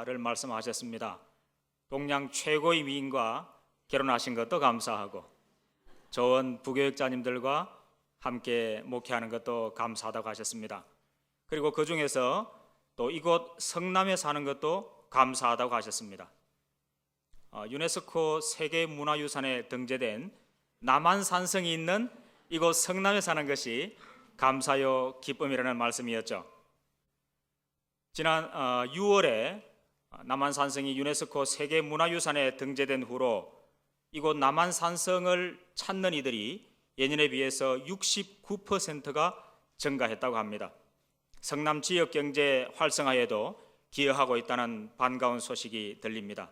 를 말씀하셨습니다. 동양 최고의 미인과 결혼하신 것도 감사하고 좋은 부교육자님들과 함께 목회하는 것도 감사하다고 하셨습니다. 그리고 그 중에서 또 이곳 성남에 사는 것도 감사하다고 하셨습니다. 유네스코 세계문화유산에 등재된 남한산성이 있는 이곳 성남에 사는 것이 감사요 기쁨이라는 말씀이었죠. 지난 6월에 남한산성이 유네스코 세계문화유산에 등재된 후로 이곳 남한산성을 찾는 이들이 예년에 비해서 69%가 증가했다고 합니다. 성남 지역 경제 활성화에도 기여하고 있다는 반가운 소식이 들립니다.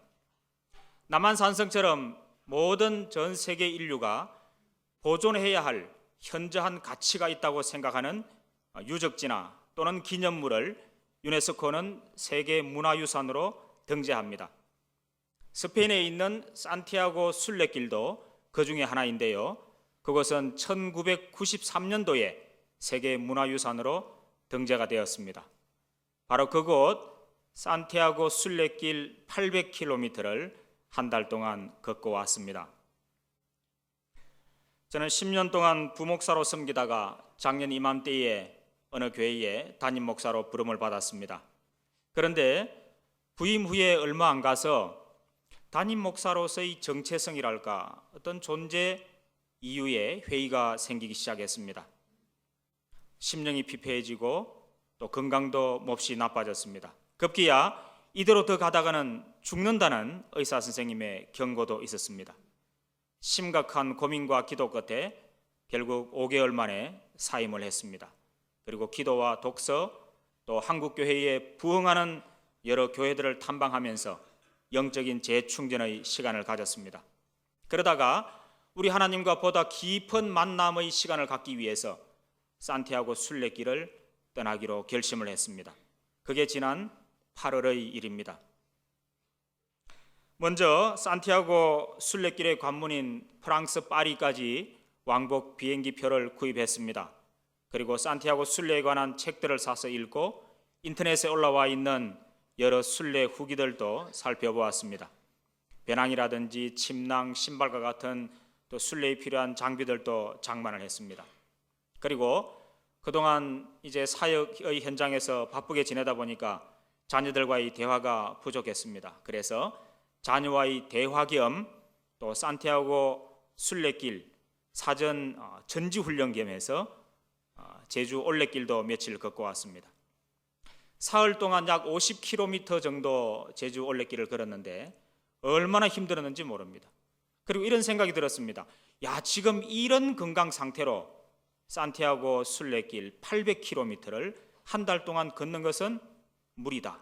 남한산성처럼 모든 전 세계 인류가 보존해야 할 현저한 가치가 있다고 생각하는 유적지나 또는 기념물을 유네스코는 세계문화유산으로 등재합니다. 스페인에 있는 산티아고 순례길도 그 중에 하나인데요. 그것은 1993년도에 세계문화유산으로 등재가 되었습니다. 바로 그곳 산티아고 순례길 800km를 한 달 동안 걷고 왔습니다. 저는 10년 동안 부목사로 섬기다가 작년 이맘때에 어느 교회에 담임 목사로 부름을 받았습니다. 그런데 부임 후에 얼마 안 가서 담임 목사로서의 정체성이랄까 어떤 존재 이유에 회의가 생기기 시작했습니다. 심령이 피폐해지고 또 건강도 몹시 나빠졌습니다. 급기야 이대로 더 가다가는 죽는다는 의사 선생님의 경고도 있었습니다. 심각한 고민과 기도 끝에 결국 5개월 만에 사임을 했습니다. 그리고 기도와 독서 또 한국교회에 부흥하는 여러 교회들을 탐방하면서 영적인 재충전의 시간을 가졌습니다. 그러다가 우리 하나님과 보다 깊은 만남의 시간을 갖기 위해서 산티아고 순례길을 떠나기로 결심을 했습니다. 그게 지난 8월의 일입니다. 먼저 산티아고 순례길의 관문인 프랑스 파리까지 왕복 비행기표를 구입했습니다. 그리고 산티아고 순례에 관한 책들을 사서 읽고 인터넷에 올라와 있는 여러 순례 후기들도 살펴보았습니다. 배낭이라든지 침낭, 신발과 같은 또 순례에 필요한 장비들도 장만을 했습니다. 그리고 그동안 이제 사역의 현장에서 바쁘게 지내다 보니까 자녀들과의 대화가 부족했습니다. 그래서 자녀와의 대화 겸 또 산티아고 순례길 사전 전지훈련 겸해서 제주 올레길도 며칠 걷고 왔습니다. 사흘 동안 약 50km 정도 제주 올레길을 걸었는데 얼마나 힘들었는지 모릅니다. 그리고 이런 생각이 들었습니다. 지금 이런 건강 상태로 산티아고 순례길 800km를 한 달 동안 걷는 것은 무리다.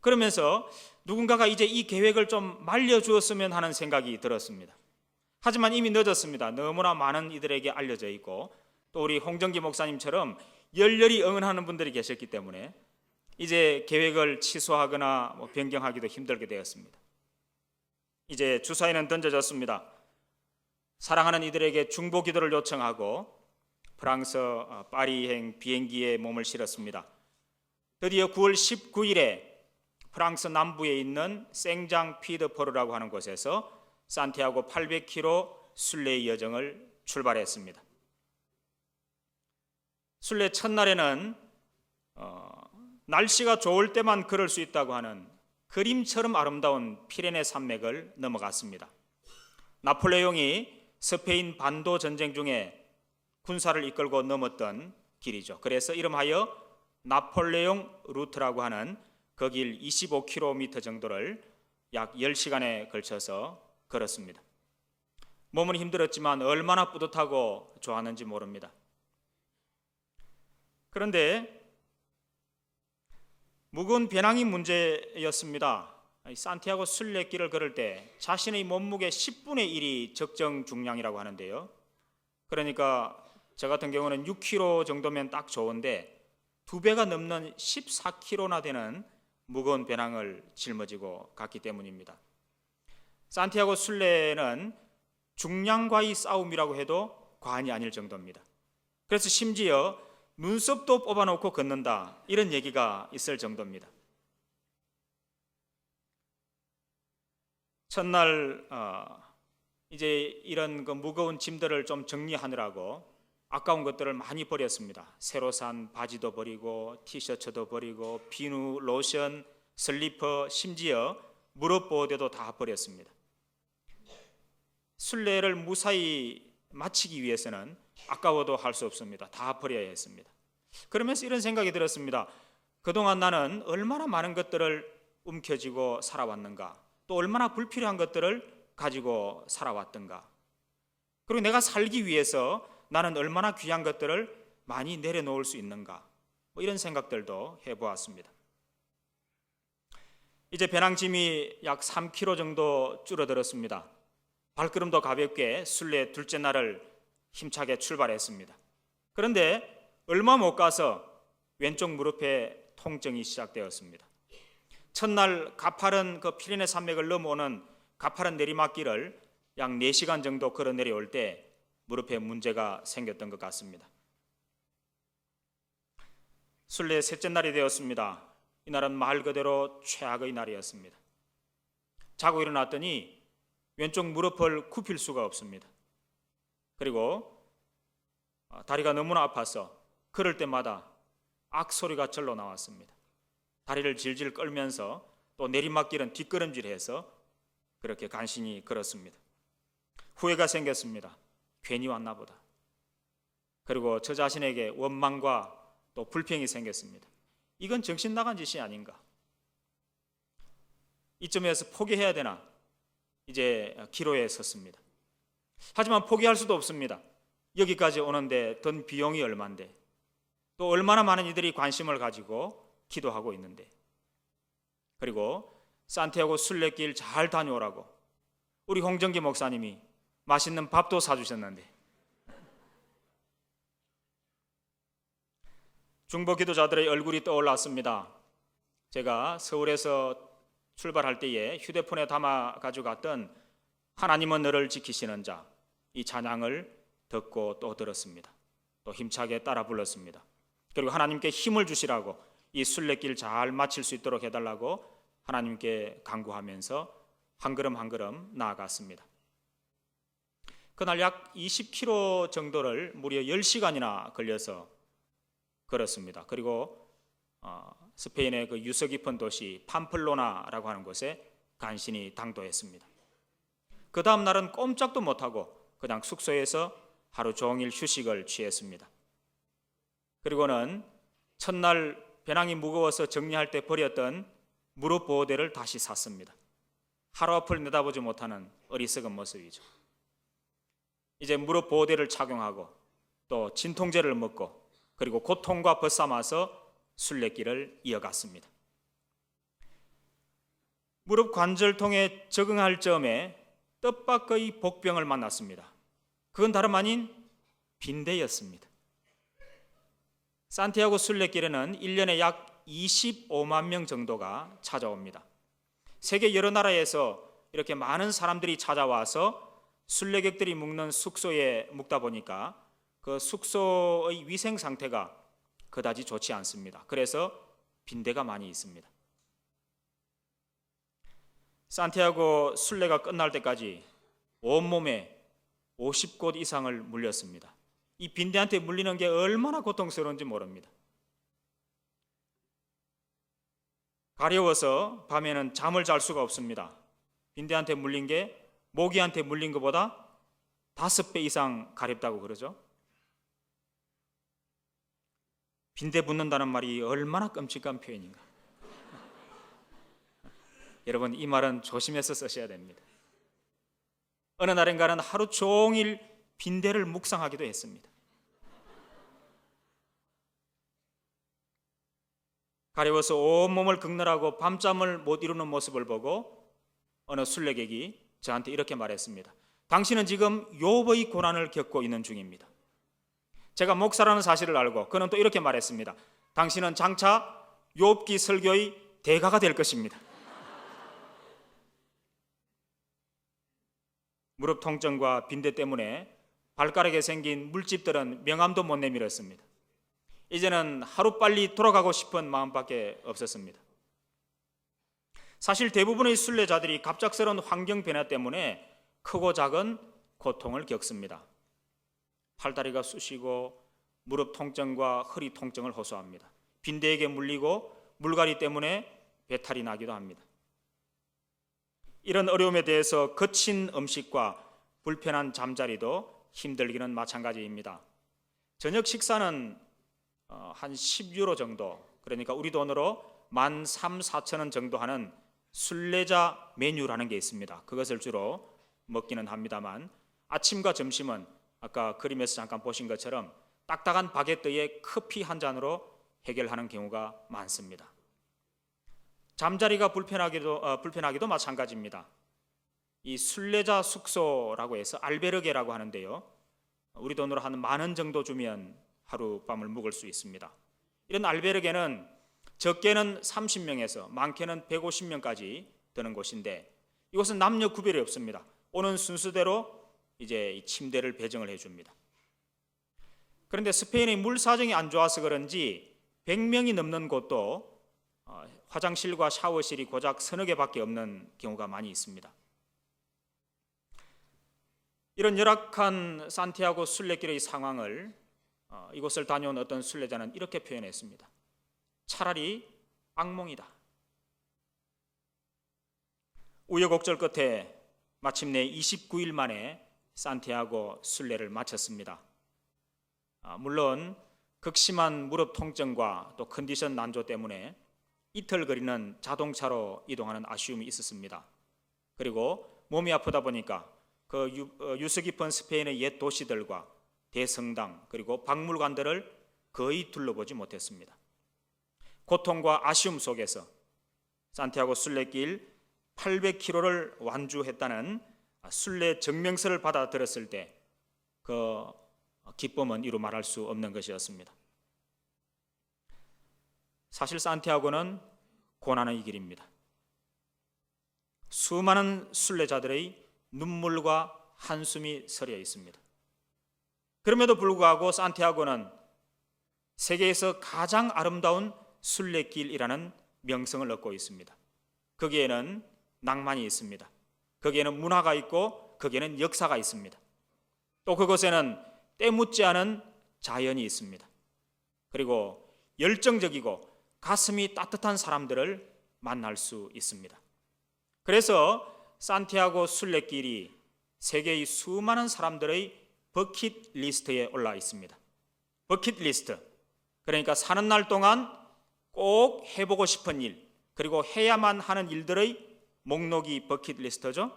그러면서 누군가가 이제 이 계획을 좀 말려주었으면 하는 생각이 들었습니다. 하지만 이미 늦었습니다. 너무나 많은 이들에게 알려져 있고 또 우리 홍정기 목사님처럼 열렬히 응원하는 분들이 계셨기 때문에 이제 계획을 취소하거나 변경하기도 힘들게 되었습니다. 이제 주사위는 던져졌습니다. 사랑하는 이들에게 중보 기도를 요청하고 프랑스 파리행 비행기에 몸을 실었습니다. 드디어 9월 19일에 프랑스 남부에 있는 생장 피드포르라고 하는 곳에서 산티아고 800km 순례의 여정을 출발했습니다. 순례 첫날에는 날씨가 좋을 때만 걸을 수 있다고 하는 그림처럼 아름다운 피레네 산맥을 넘어갔습니다. 나폴레옹이 스페인 반도 전쟁 중에 군사를 이끌고 넘었던 길이죠. 그래서 이름하여 나폴레옹 루트라고 하는 그 길 25km 정도를 약 10시간에 걸쳐서 걸었습니다. 몸은 힘들었지만 얼마나 뿌듯하고 좋았는지 모릅니다. 그런데 무거운 배낭이 문제였습니다. 산티아고 순례길을 걸을 때 자신의 몸무게 10분의 1이 적정 중량이라고 하는데요. 그러니까 저 같은 경우는 6kg 정도면 딱 좋은데 2배가 넘는 14kg나 되는 무거운 배낭을 짊어지고 갔기 때문입니다. 산티아고 순례는 중량과의 싸움이라고 해도 과언이 아닐 정도입니다. 그래서 심지어 눈썹도 뽑아놓고 걷는다 이런 얘기가 있을 정도입니다. 첫날 이제 이런 그 무거운 짐들을 좀 정리하느라고 아까운 것들을 많이 버렸습니다. 새로 산 바지도 버리고 티셔츠도 버리고 비누, 로션, 슬리퍼, 심지어 무릎 보호대도 다 버렸습니다. 순례를 무사히 마치기 위해서는 아까워도 할 수 없습니다. 다 버려야 했습니다. 그러면서 이런 생각이 들었습니다. 그동안 나는 얼마나 많은 것들을 움켜쥐고 살아왔는가, 또 얼마나 불필요한 것들을 가지고 살아왔던가, 그리고 내가 살기 위해서 나는 얼마나 귀한 것들을 많이 내려놓을 수 있는가, 이런 생각들도 해보았습니다. 이제 배낭짐이 약 3kg 정도 줄어들었습니다. 발걸음도 가볍게 순례 둘째 날을 힘차게 출발했습니다. 그런데 얼마 못 가서 왼쪽 무릎에 통증이 시작되었습니다. 첫날 가파른 그 피레네 산맥을 넘어오는 가파른 내리막길을 약 4시간 정도 걸어 내려올 때 무릎에 문제가 생겼던 것 같습니다. 순례 셋째 날이 되었습니다. 이날은 말 그대로 최악의 날이었습니다. 자고 일어났더니 왼쪽 무릎을 굽힐 수가 없습니다. 그리고 다리가 너무나 아파서 걸을 때마다 악소리가 절로 나왔습니다. 다리를 질질 끌면서 또 내리막길은 뒷걸음질해서 그렇게 간신히 걸었습니다. 후회가 생겼습니다. 괜히 왔나 보다. 그리고 저 자신에게 원망과 또 불평이 생겼습니다. 이건 정신 나간 짓이 아닌가. 이쯤에서 포기해야 되나, 이제 기로에 섰습니다. 하지만 포기할 수도 없습니다. 여기까지 오는데 든 비용이 얼만데, 또 얼마나 많은 이들이 관심을 가지고 기도하고 있는데, 그리고 산티아고 순례길 잘 다녀오라고 우리 홍정기 목사님이 맛있는 밥도 사주셨는데, 중보 기도자들의 얼굴이 떠올랐습니다. 제가 서울에서 출발할 때에 휴대폰에 담아 가져갔던 하나님은 너를 지키시는 자, 이 찬양을 듣고 또 들었습니다. 또 힘차게 따라 불렀습니다. 그리고 하나님께 힘을 주시라고, 이 순례길 잘 마칠 수 있도록 해달라고 하나님께 간구하면서 한 걸음 한 걸음 나아갔습니다. 그날 약 20km 정도를 무려 10시간이나 걸려서 걸었습니다. 그리고 스페인의 그 유서 깊은 도시 팜플로나라고 하는 곳에 간신히 당도했습니다. 그 다음 날은 꼼짝도 못하고 그냥 숙소에서 하루 종일 휴식을 취했습니다. 그리고는 첫날 배낭이 무거워서 정리할 때 버렸던 무릎 보호대를 다시 샀습니다. 하루 앞을 내다보지 못하는 어리석은 모습이죠. 이제 무릎 보호대를 착용하고 또 진통제를 먹고 그리고 고통과 벗삼아서 순례길을 이어갔습니다. 무릎 관절통에 적응할 즈음에 뜻밖의 복병을 만났습니다. 그건 다름 아닌 빈대였습니다. 산티아고 순례길에는 1년에 약 25만 명 정도가 찾아옵니다. 세계 여러 나라에서 이렇게 많은 사람들이 찾아와서 순례객들이 묵는 숙소에 묵다 보니까 그 숙소의 위생 상태가 그다지 좋지 않습니다. 그래서 빈대가 많이 있습니다. 산티아고 순례가 끝날 때까지 온몸에 50곳 이상을 물렸습니다. 이 빈대한테 물리는 게 얼마나 고통스러운지 모릅니다. 가려워서 밤에는 잠을 잘 수가 없습니다. 빈대한테 물린 게 모기한테 물린 것보다 5배 이상 가렵다고 그러죠. 빈대 붙는다는 말이 얼마나 끔찍한 표현인가. 여러분, 이 말은 조심해서 쓰셔야 됩니다. 어느 날인가는 하루 종일 빈대를 묵상하기도 했습니다. 가려워서 온몸을 긁느라고 밤잠을 못 이루는 모습을 보고 어느 순례객이 저한테 이렇게 말했습니다. 당신은 지금 욥의 고난을 겪고 있는 중입니다. 제가 목사라는 사실을 알고 그는 또 이렇게 말했습니다. 당신은 장차 욥기 설교의 대가가 될 것입니다. 무릎 통증과 빈대 때문에 발가락에 생긴 물집들은 명암도 못 내밀었습니다. 이제는 하루빨리 돌아가고 싶은 마음밖에 없었습니다. 사실 대부분의 순례자들이 갑작스러운 환경 변화 때문에 크고 작은 고통을 겪습니다. 팔다리가 쑤시고 무릎 통증과 허리 통증을 호소합니다. 빈대에게 물리고 물갈이 때문에 배탈이 나기도 합니다. 이런 어려움에 대해서 거친 음식과 불편한 잠자리도 힘들기는 마찬가지입니다. 저녁 식사는 한 10유로 정도, 그러니까 우리 돈으로 13,000~14,000원 정도 하는 순례자 메뉴라는 게 있습니다. 그것을 주로 먹기는 합니다만 아침과 점심은 아까 그림에서 잠깐 보신 것처럼 딱딱한 바게트에 커피 한 잔으로 해결하는 경우가 많습니다. 잠자리가 불편하기도 마찬가지입니다. 이 순례자 숙소라고 해서 알베르게라고 하는데요, 우리 돈으로 한 10,000원 정도 주면 하룻밤을 묵을 수 있습니다. 이런 알베르게는 적게는 30명에서 많게는 150명까지 드는 곳인데 이곳은 남녀 구별이 없습니다. 오는 순서대로 이제 이 침대를 배정을 해줍니다. 그런데 스페인의 물 사정이 안 좋아서 그런지 100명이 넘는 곳도 화장실과 샤워실이 고작 서너 개밖에 없는 경우가 많이 있습니다. 이런 열악한 산티아고 순례길의 상황을 이곳을 다녀온 어떤 순례자는 이렇게 표현했습니다. 차라리 악몽이다. 우여곡절 끝에 마침내 29일 만에 산티아고 순례를 마쳤습니다. 물론 극심한 무릎 통증과 또 컨디션 난조 때문에 이틀 거리는 자동차로 이동하는 아쉬움이 있었습니다. 그리고 몸이 아프다 보니까 그 유서 깊은 스페인의 옛 도시들과 대성당 그리고 박물관들을 거의 둘러보지 못했습니다. 고통과 아쉬움 속에서 산티아고 순례길 800km를 완주했다는 순례 증명서를 받아들였을 때 그 기쁨은 이루 말할 수 없는 것이었습니다. 사실 산티아고는 고난의 길입니다. 수많은 순례자들의 눈물과 한숨이 서려 있습니다. 그럼에도 불구하고 산티아고는 세계에서 가장 아름다운 순례길이라는 명성을 얻고 있습니다. 거기에는 낭만이 있습니다. 거기에는 문화가 있고 거기에는 역사가 있습니다. 또 그곳에는 때묻지 않은 자연이 있습니다. 그리고 열정적이고 가슴이 따뜻한 사람들을 만날 수 있습니다. 그래서 산티아고 순례길이 세계의 수많은 사람들의 버킷리스트에 올라 있습니다. 버킷리스트, 그러니까 사는 날 동안 꼭 해보고 싶은 일, 그리고 해야만 하는 일들의 목록이 버킷리스트죠.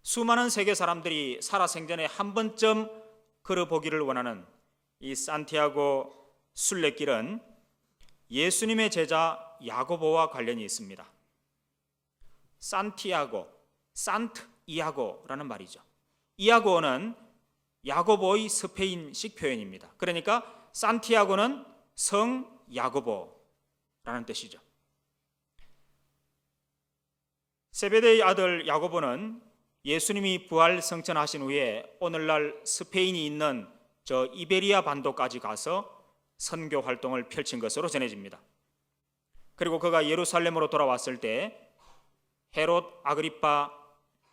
수많은 세계 사람들이 살아생전에 한 번쯤 걸어보기를 원하는 이 산티아고 순례길은 예수님의 제자 야고보와 관련이 있습니다. 산티아고, 산트 이아고라는 말이죠. 이아고는 야고보의 스페인식 표현입니다. 그러니까 산티아고는 성 야고보라는 뜻이죠. 세베대의 아들 야고보는 예수님이 부활 성천하신 후에 오늘날 스페인이 있는 저 이베리아 반도까지 가서 선교 활동을 펼친 것으로 전해집니다. 그리고 그가 예루살렘으로 돌아왔을 때 헤롯 아그리파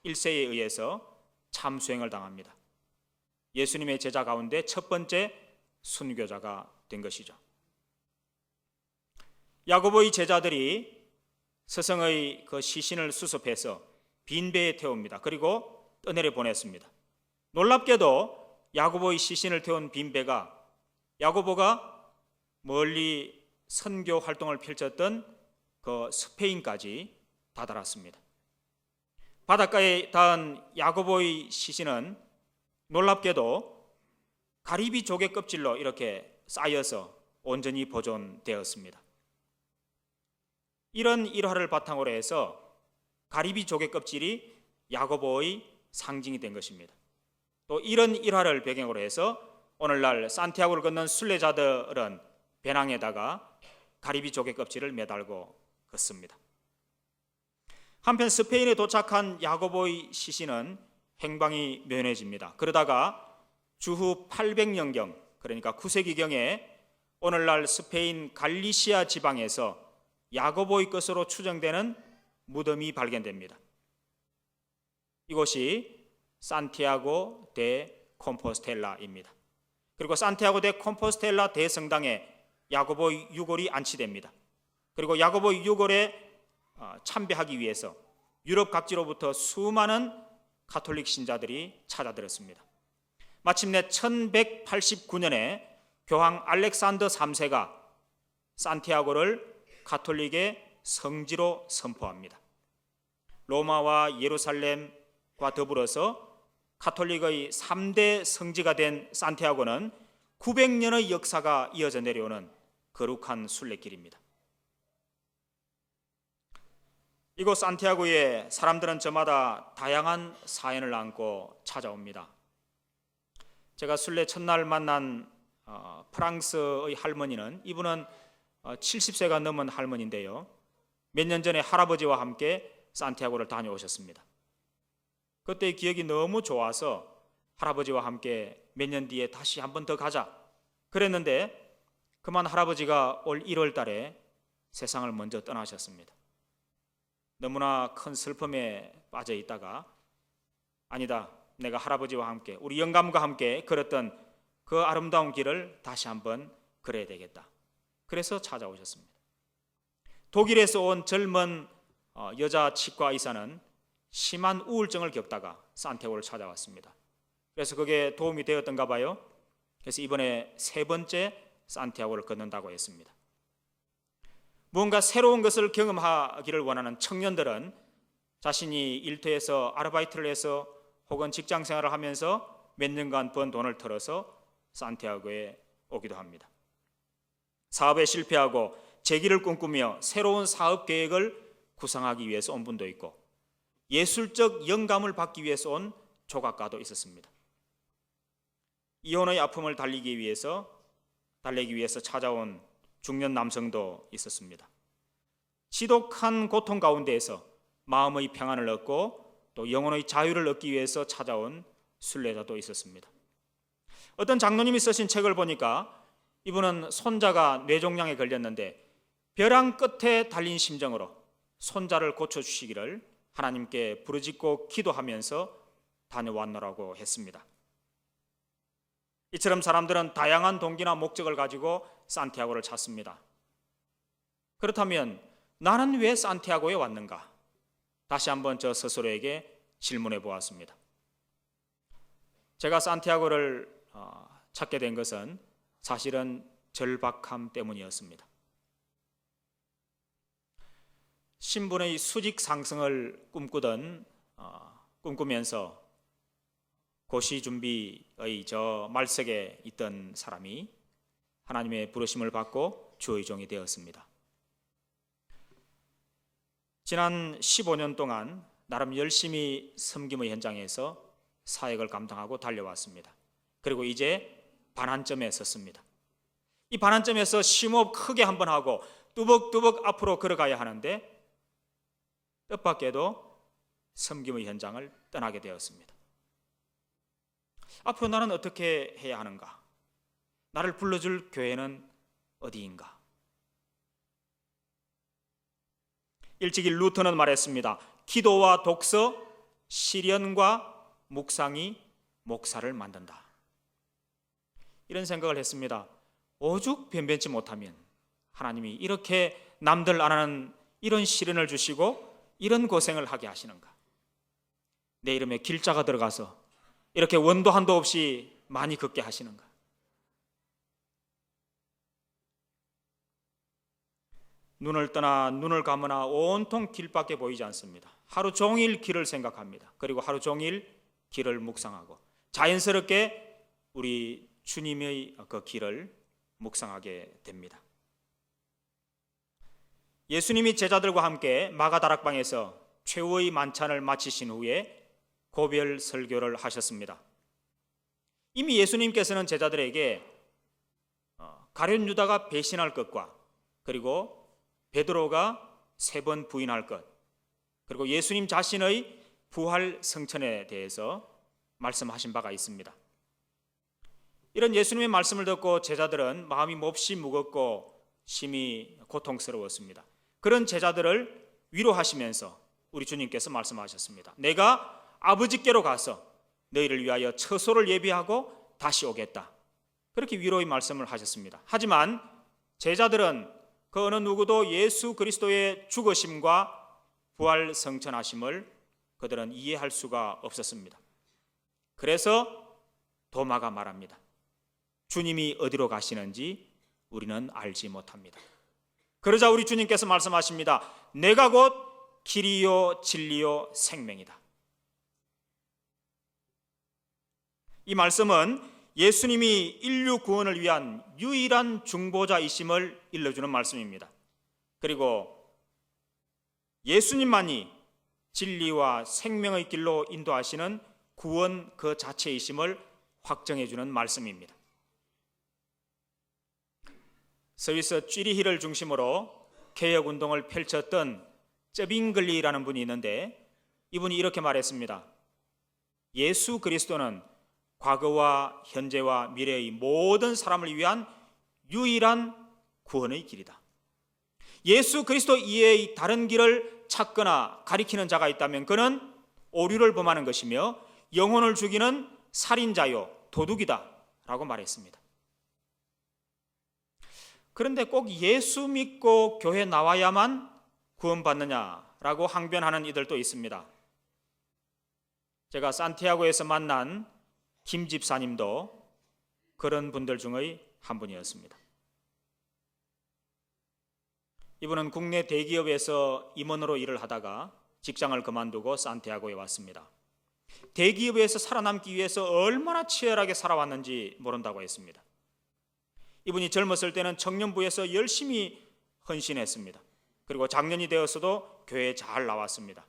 1세에 의해서 참수행을 당합니다. 예수님의 제자 가운데 첫 번째 순교자가 된 것이죠. 야고보의 제자들이 스승의 그 시신을 수습해서 빈 배에 태웁니다. 그리고 떠내려 보냈습니다. 놀랍게도 야고보의 시신을 태운 빈 배가 야고보가 멀리 선교 활동을 펼쳤던 그 스페인까지 다다랐습니다. 바닷가에 닿은 야고보의 시신은 놀랍게도 가리비 조개 껍질로 이렇게 쌓여서 온전히 보존되었습니다. 이런 일화를 바탕으로 해서 가리비 조개 껍질이 야고보의 상징이 된 것입니다. 또 이런 일화를 배경으로 해서 오늘날 산티아고를 걷는 순례자들은 배낭에다가 가리비 조개 껍질을 매달고 걷습니다. 한편 스페인에 도착한 야고보의 시신은 행방이 묘연해집니다. 그러다가 주후 800년경, 그러니까 9세기경에 오늘날 스페인 갈리시아 지방에서 야고보의 것으로 추정되는 무덤이 발견됩니다. 이곳이 산티아고 데 콤포스텔라입니다. 그리고 산티아고 데 콤포스텔라 대성당에 야고보의 유골이 안치됩니다. 그리고 야고보의 유골에 참배하기 위해서 유럽 각지로부터 수많은 가톨릭 신자들이 찾아들었습니다. 마침내 1189년에 교황 알렉산더 3세가 산티아고를 가톨릭의 성지로 선포합니다. 로마와 예루살렘과 더불어서 가톨릭의 3대 성지가 된 산티아고는 900년의 역사가 이어져 내려오는 거룩한 순례길입니다. 이곳 산티아고에 사람들은 저마다 다양한 사연을 안고 찾아옵니다. 제가 순례 첫날 만난 프랑스의 할머니는, 이분은 70세가 넘은 할머니인데요, 몇 년 전에 할아버지와 함께 산티아고를 다녀오셨습니다. 그때의 기억이 너무 좋아서 할아버지와 함께 몇 년 뒤에 다시 한 번 더 가자 그랬는데, 그만 할아버지가 올 1월 달에 세상을 먼저 떠나셨습니다. 너무나 큰 슬픔에 빠져 있다가, 아니다, 내가 할아버지와 함께, 우리 영감과 함께 걸었던 그 아름다운 길을 다시 한번 걸어야 되겠다. 그래서 찾아오셨습니다. 독일에서 온 젊은 여자 치과 의사는 심한 우울증을 겪다가 산티아고를 찾아왔습니다. 그래서 그게 도움이 되었던가 봐요. 그래서 이번에 3번째 산티아고를 걷는다고 했습니다. 무언가 새로운 것을 경험하기를 원하는 청년들은 자신이 일터에서 아르바이트를 해서 혹은 직장 생활을 하면서 몇 년간 번 돈을 털어서 산티아고에 오기도 합니다. 사업에 실패하고 재기를 꿈꾸며 새로운 사업 계획을 구상하기 위해서 온 분도 있고, 예술적 영감을 받기 위해서 온 조각가도 있었습니다. 이혼의 아픔을 달래기 위해서 찾아온 중년 남성도 있었습니다. 지독한 고통 가운데에서 마음의 평안을 얻고 또 영혼의 자유를 얻기 위해서 찾아온 순례자도 있었습니다. 어떤 장로님이 쓰신 책을 보니까 이분은 손자가 뇌종양에 걸렸는데 벼랑 끝에 달린 심정으로 손자를 고쳐주시기를 하나님께 부르짖고 기도하면서 다녀왔노라고 했습니다. 이처럼 사람들은 다양한 동기나 목적을 가지고 산티아고를 찾습니다. 그렇다면 나는 왜 산티아고에 왔는가? 다시 한번 저 스스로에게 질문해 보았습니다. 제가 산티아고를 찾게 된 것은 사실은 절박함 때문이었습니다. 신분의 수직 상승을 꿈꾸면서 고시 준비의 저 말석에 있던 사람이 하나님의 부르심을 받고 주의 종이 되었습니다. 지난 15년 동안 나름 열심히 섬김의 현장에서 사역을 감당하고 달려왔습니다. 그리고 이제 반환점에 섰습니다. 이 반환점에서 심호흡 크게 한번 하고 뚜벅뚜벅 앞으로 걸어가야 하는데 뜻밖에도 섬김의 현장을 떠나게 되었습니다. 앞으로 나는 어떻게 해야 하는가? 나를 불러줄 교회는 어디인가? 일찍이 루터는 말했습니다. 기도와 독서, 시련과 묵상이 목사를 만든다. 이런 생각을 했습니다. 오죽 변변치 못하면 하나님이 이렇게 남들 안 하는 이런 시련을 주시고 이런 고생을 하게 하시는가? 내 이름에 길자가 들어가서 이렇게 원도 한도 없이 많이 걷게 하시는가? 눈을 떠나 눈을 감으나 온통 길밖에 보이지 않습니다. 하루 종일 길을 생각합니다. 그리고 하루 종일 길을 묵상하고 자연스럽게 우리 주님의 그 길을 묵상하게 됩니다. 예수님이 제자들과 함께 마가다락방에서 최후의 만찬을 마치신 후에 고별 설교를 하셨습니다. 이미 예수님께서는 제자들에게 가룟 유다가 배신할 것과 그리고 베드로가 3번 부인할 것, 그리고 예수님 자신의 부활 성천에 대해서 말씀하신 바가 있습니다. 이런 예수님의 말씀을 듣고 제자들은 마음이 몹시 무겁고 심히 고통스러웠습니다. 그런 제자들을 위로하시면서 우리 주님께서 말씀하셨습니다. 내가 아버지께로 가서 너희를 위하여 처소를 예비하고 다시 오겠다. 그렇게 위로의 말씀을 하셨습니다. 하지만 제자들은 그 어느 누구도 예수 그리스도의 죽으심과 부활 성천하심을 그들은 이해할 수가 없었습니다. 그래서 도마가 말합니다. 주님이 어디로 가시는지 우리는 알지 못합니다. 그러자 우리 주님께서 말씀하십니다. 내가 곧 길이요 진리요 생명이다. 이 말씀은 예수님이 인류 구원을 위한 유일한 중보자이심을 일러주는 말씀입니다. 그리고 예수님만이 진리와 생명의 길로 인도하시는 구원 그 자체이심을 확정해주는 말씀입니다. 스위스 쥐리히를 중심으로 개혁운동을 펼쳤던 쩌빙글리라는 분이 있는데 이분이 이렇게 말했습니다. 예수 그리스도는 과거와 현재와 미래의 모든 사람을 위한 유일한 구원의 길이다. 예수 그리스도 이외의 다른 길을 찾거나 가리키는 자가 있다면 그는 오류를 범하는 것이며 영혼을 죽이는 살인자요 도둑이다 라고 말했습니다. 그런데 꼭 예수 믿고 교회 나와야만 구원받느냐라고 항변하는 이들도 있습니다. 제가 산티아고에서 만난 김 집사님도 그런 분들 중의 한 분이었습니다. 이분은 국내 대기업에서 임원으로 일을 하다가 직장을 그만두고 산티아고에 왔습니다. 대기업에서 살아남기 위해서 얼마나 치열하게 살아왔는지 모른다고 했습니다. 이분이 젊었을 때는 청년부에서 열심히 헌신했습니다. 그리고 장년이 되었어도 교회에 잘 나왔습니다.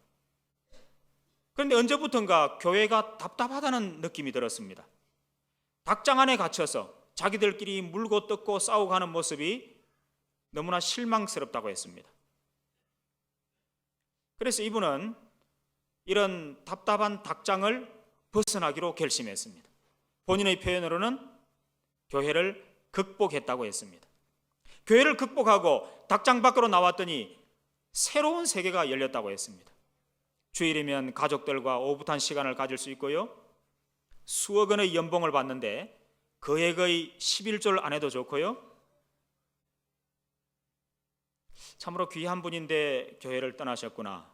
그런데 언제부턴가 교회가 답답하다는 느낌이 들었습니다. 닭장 안에 갇혀서 자기들끼리 물고 뜯고 싸우고 하는 모습이 너무나 실망스럽다고 했습니다. 그래서 이분은 이런 답답한 닭장을 벗어나기로 결심했습니다. 본인의 표현으로는 교회를 극복했다고 했습니다. 교회를 극복하고 닭장 밖으로 나왔더니 새로운 세계가 열렸다고 했습니다. 주일이면 가족들과 오붓한 시간을 가질 수 있고요. 수억 원의 연봉을 받는데 거액의 11조를 안 해도 좋고요. 참으로 귀한 분인데 교회를 떠나셨구나.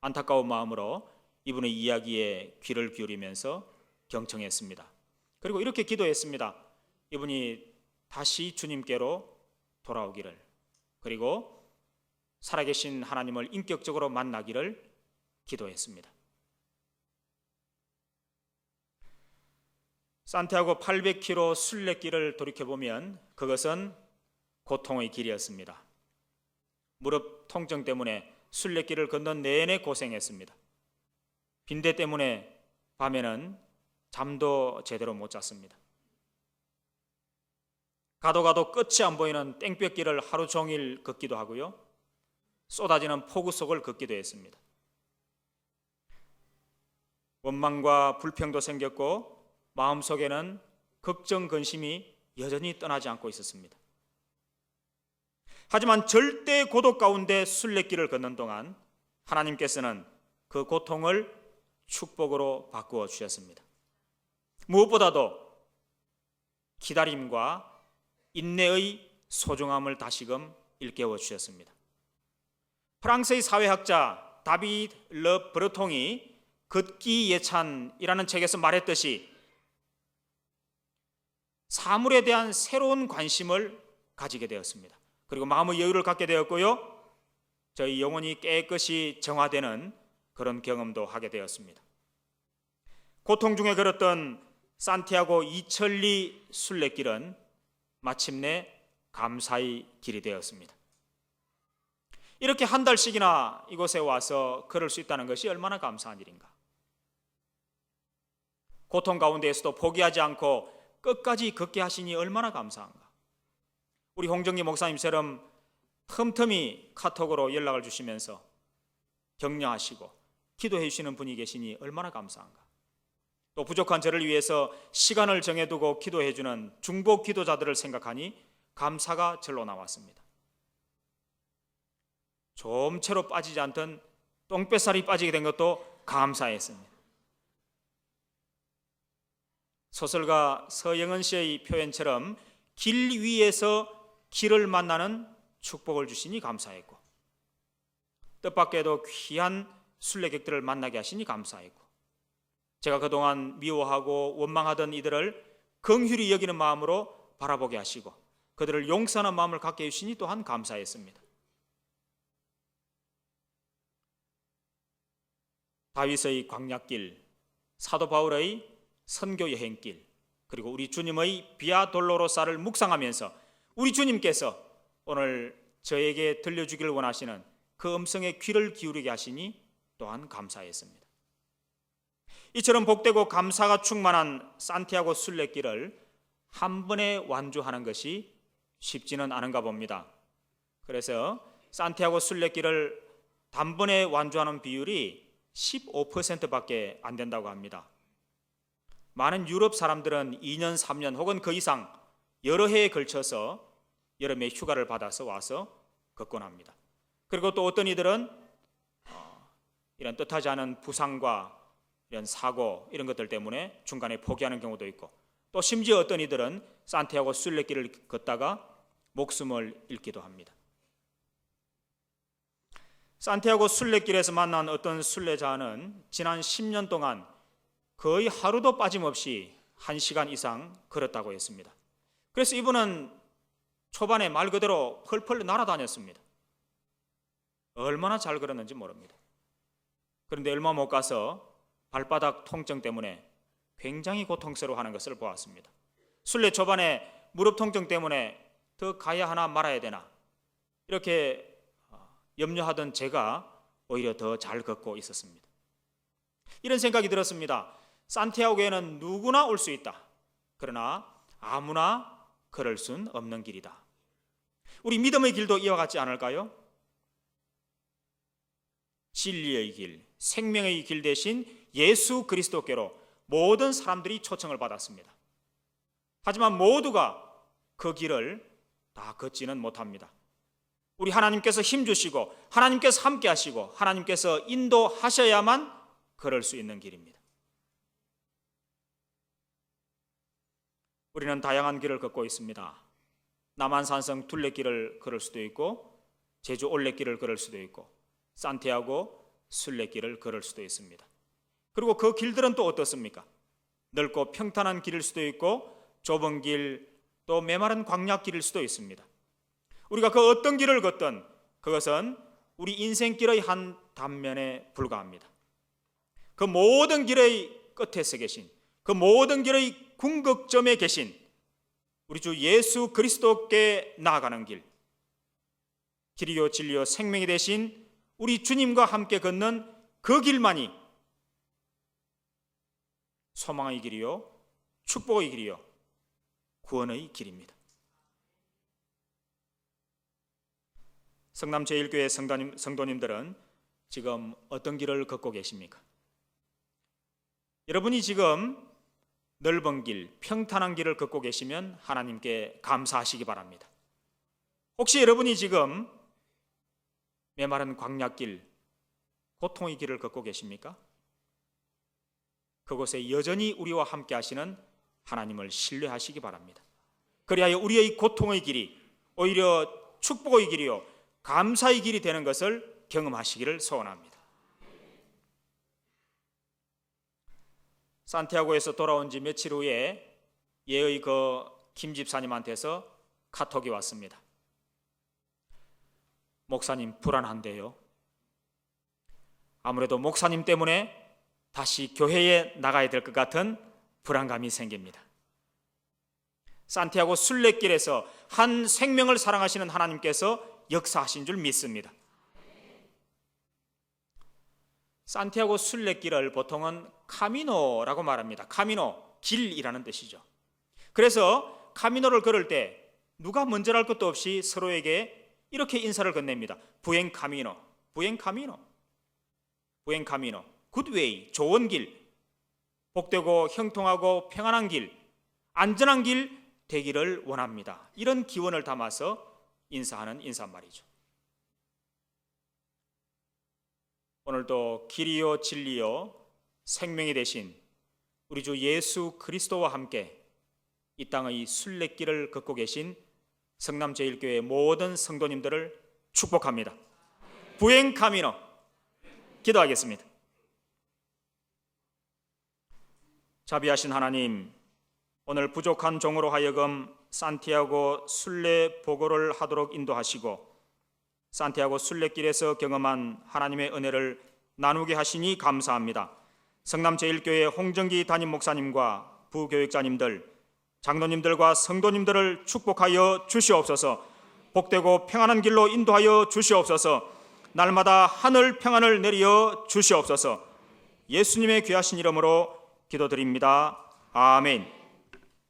안타까운 마음으로 이분의 이야기에 귀를 기울이면서 경청했습니다. 그리고 이렇게 기도했습니다. 이분이 다시 주님께로 돌아오기를, 그리고 살아계신 하나님을 인격적으로 만나기를 기도했습니다. 산티아고 800km 순례길을 돌이켜보면 그것은 고통의 길이었습니다. 무릎 통증 때문에 순례길을 걷는 내내 고생했습니다. 빈대 때문에 밤에는 잠도 제대로 못 잤습니다. 가도 끝이 안 보이는 땡볕길을 하루 종일 걷기도 하고요. 쏟아지는 폭우 속을 걷기도 했습니다. 원망과 불평도 생겼고 마음속에는 걱정, 근심이 여전히 떠나지 않고 있었습니다. 하지만 절대 고독 가운데 순례길을 걷는 동안 하나님께서는 그 고통을 축복으로 바꾸어 주셨습니다. 무엇보다도 기다림과 인내의 소중함을 다시금 일깨워 주셨습니다. 프랑스의 사회학자 다비드 르 브르통이 걷기 예찬이라는 책에서 말했듯이 사물에 대한 새로운 관심을 가지게 되었습니다. 그리고 마음의 여유를 갖게 되었고요. 저희 영혼이 깨끗이 정화되는 그런 경험도 하게 되었습니다. 고통 중에 걸었던 산티아고 2000리 순례길은 마침내 감사의 길이 되었습니다. 이렇게 한 달씩이나 이곳에 와서 걸을 수 있다는 것이 얼마나 감사한 일인가. 고통 가운데에서도 포기하지 않고 끝까지 걷게 하시니 얼마나 감사한가. 우리 홍정기 목사님처럼 틈틈이 카톡으로 연락을 주시면서 격려하시고 기도해 주시는 분이 계시니 얼마나 감사한가. 또 부족한 저를 위해서 시간을 정해두고 기도해 주는 중보 기도자들을 생각하니 감사가 절로 나왔습니다. 좀채로 빠지지 않던 똥뱃살이 빠지게 된 것도 감사했습니다. 소설가 서영은 씨의 표현처럼 길 위에서 길을 만나는 축복을 주시니 감사했고, 뜻밖에도 귀한 순례객들을 만나게 하시니 감사했고, 제가 그동안 미워하고 원망하던 이들을 긍휼히 여기는 마음으로 바라보게 하시고 그들을 용서하는 마음을 갖게 해주시니 또한 감사했습니다. 다윗의 광야길, 사도 바울의 선교 여행길, 그리고 우리 주님의 비아 돌로로사를 묵상하면서 우리 주님께서 오늘 저에게 들려주길 원하시는 그 음성에 귀를 기울이게 하시니 또한 감사했습니다. 이처럼 복되고 감사가 충만한 산티아고 순례길을 한 번에 완주하는 것이 쉽지는 않은가 봅니다. 그래서 산티아고 순례길을 단번에 완주하는 비율이 15%밖에 안 된다고 합니다. 많은 유럽 사람들은 2년, 3년 혹은 그 이상 여러 해에 걸쳐서 여름에 휴가를 받아서 와서 걷곤 합니다. 그리고 또 어떤 이들은 이런 뜻하지 않은 부상과 이런 사고 이런 것들 때문에 중간에 포기하는 경우도 있고, 또 심지어 어떤 이들은 산티아고 순례길을 걷다가 목숨을 잃기도 합니다. 산티아고 순례길에서 만난 어떤 순례자는 지난 10년 동안 거의 하루도 빠짐없이 1시간 이상 걸었다고 했습니다. 그래서 이분은 초반에 말 그대로 펄펄 날아다녔습니다. 얼마나 잘 걸었는지 모릅니다. 그런데 얼마 못 가서 발바닥 통증 때문에 굉장히 고통스러워하는 것을 보았습니다. 순례 초반에 무릎 통증 때문에 더 가야 하나 말아야 되나 이렇게 염려하던 제가 오히려 더 잘 걷고 있었습니다. 이런 생각이 들었습니다. 산티아고에는 누구나 올 수 있다. 그러나 아무나 걸을 수는 없는 길이다. 우리 믿음의 길도 이와 같지 않을까요? 진리의 길, 생명의 길 대신 예수 그리스도께로 모든 사람들이 초청을 받았습니다. 하지만 모두가 그 길을 다 걷지는 못합니다. 우리 하나님께서 힘주시고 하나님께서 함께 하시고 하나님께서 인도하셔야만 걸을 수 있는 길입니다. 우리는 다양한 길을 걷고 있습니다. 남한산성 둘레길을 걸을 수도 있고 제주 올레길을 걸을 수도 있고 산티아고 순례길을 걸을 수도 있습니다. 그리고 그 길들은 또 어떻습니까? 넓고 평탄한 길일 수도 있고 좁은 길, 또 메마른 광야길일 수도 있습니다. 우리가 그 어떤 길을 걷든 그것은 우리 인생길의 한 단면에 불과합니다. 그 모든 길의 끝에서 계신, 그 모든 길의 궁극점에 계신 우리 주 예수 그리스도께 나아가는 길, 길이요 진리요 생명이 되신 우리 주님과 함께 걷는 그 길만이 소망의 길이요 축복의 길이요 구원의 길입니다. 성남 제1교회 성도님들은 지금 어떤 길을 걷고 계십니까? 여러분이 지금 넓은 길, 평탄한 길을 걷고 계시면 하나님께 감사하시기 바랍니다. 혹시 여러분이 지금 메마른 광야길, 고통의 길을 걷고 계십니까? 그곳에 여전히 우리와 함께 하시는 하나님을 신뢰하시기 바랍니다. 그리하여 우리의 고통의 길이 오히려 축복의 길이요 감사의 길이 되는 것을 경험하시기를 소원합니다. 산티아고에서 돌아온 지 며칠 후에 예의 그 김 집사님한테서 카톡이 왔습니다. 목사님 불안한데요. 아무래도 목사님 때문에 다시 교회에 나가야 될 것 같은 불안감이 생깁니다. 산티아고 순례길에서 한 생명을 사랑하시는 하나님께서 역사하신 줄 믿습니다. 산티아고 순례길을 보통은 카미노라고 말합니다. 카미노, 길이라는 뜻이죠. 그래서 카미노를 걸을 때 누가 먼저랄 것도 없이 서로에게 이렇게 인사를 건넵니다. 부엔 카미노, 부엔 카미노, 부엔 카미노. 굿웨이, 좋은 길, 복되고 형통하고 평안한 길, 안전한 길 되기를 원합니다. 이런 기원을 담아서 인사하는 인사말이죠. 오늘도 길이요 진리요 생명이 되신 우리 주 예수 그리스도와 함께 이 땅의 순례길을 걷고 계신 성남제일교회 모든 성도님들을 축복합니다. 부행 카미노. 기도하겠습니다. 자비하신 하나님, 오늘 부족한 종으로 하여금 산티아고 순례 보고를 하도록 인도하시고 산티아고 순례길에서 경험한 하나님의 은혜를 나누게 하시니 감사합니다. 성남제일교회 홍정기 담임 목사님과 부교육자님들, 장로님들과 성도님들을 축복하여 주시옵소서. 복되고 평안한 길로 인도하여 주시옵소서. 날마다 하늘 평안을 내려 주시옵소서. 예수님의 귀하신 이름으로 기도드립니다. 아멘.